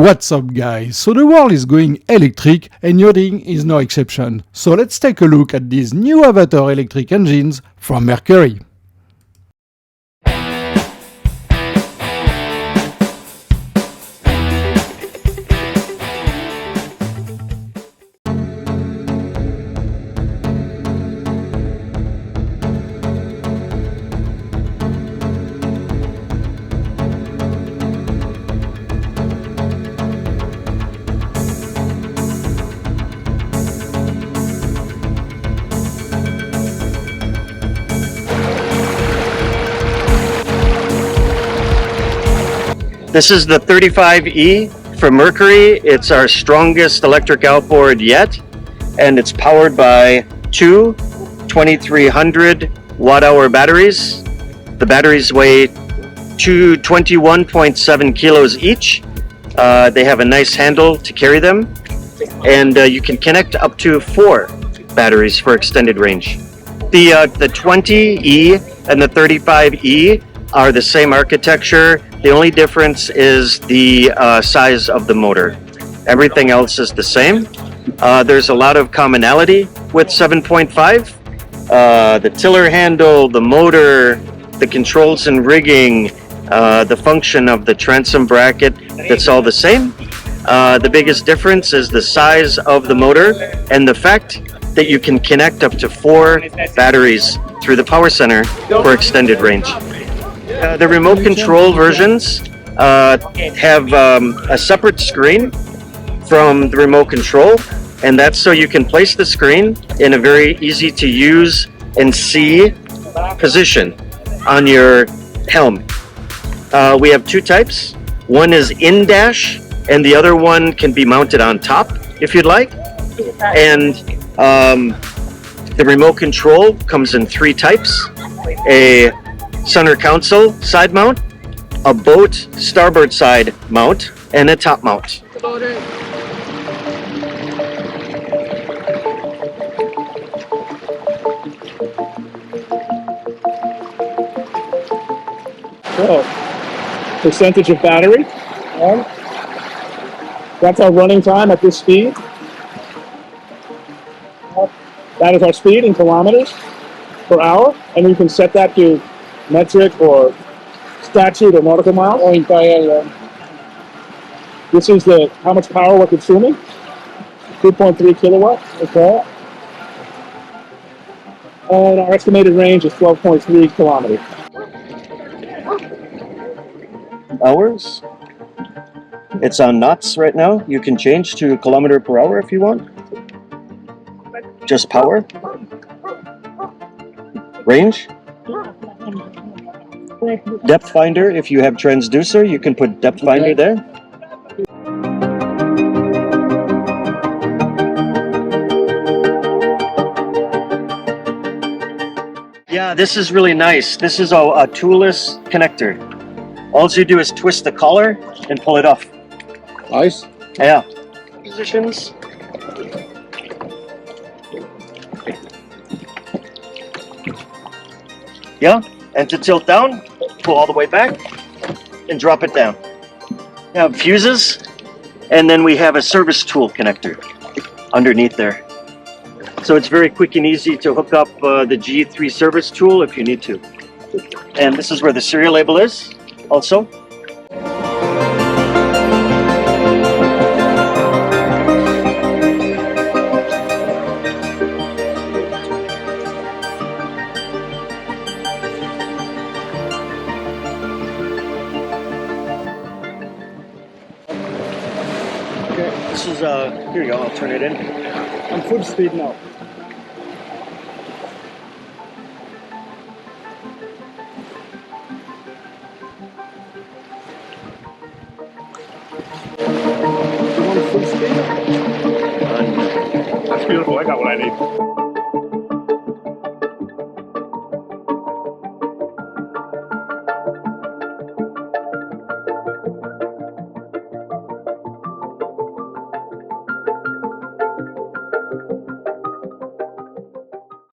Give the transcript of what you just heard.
What's up guys? So the world is going electric and yachting is no exception. So let's take a look at these new Avator electric engines from Mercury. This is the 35e from Mercury. It's our strongest electric outboard yet, and it's powered by two 2300 watt-hour batteries. The batteries weigh 21.7 kilos each. They have a nice handle to carry them, and you can connect up to 4 batteries for extended range. The 20e and the 35e are the same architecture. The only difference is the size of the motor. Everything else is the same. There's a lot of commonality with 7.5. The tiller handle, the motor, the controls and rigging, the function of the transom bracket, that's all the same. The biggest difference is the size of the motor and the fact that you can connect up to 4 batteries through the power center for extended range. The remote control versions have a separate screen from the remote control, and that's so you can place the screen in a very easy to use and see position on your helm. We have 2 types. One is in dash, and the other one can be mounted on top if you'd like. And the remote control comes in 3 types: a center console side mount, a boat starboard side mount, and a top mount. So, percentage of battery. That's our running time at this speed. That is our speed in kilometers per hour, and you can set that to metric or statute or nautical miles. This is how much power we're consuming. 2.3 kilowatts. Okay. And our estimated range is 12.3 kilometers. Hours. It's on knots right now. You can change to kilometer per hour if you want. Just power. Range. Depth finder, if you have transducer, you can put depth finder there. Yeah, this is really nice. This is a toolless connector. All you do is twist the collar and pull it off. Nice. Yeah. Positions. Yeah, and to tilt down, pull all the way back and drop it down. We have fuses, and then we have a service tool connector underneath there. So it's very quick and easy to hook up the G3 service tool if you need to. And this is where the serial label is also. Okay, this is, here you go, I'll turn it in. I'm full speed now. You want full speed? That's beautiful, I got what I need.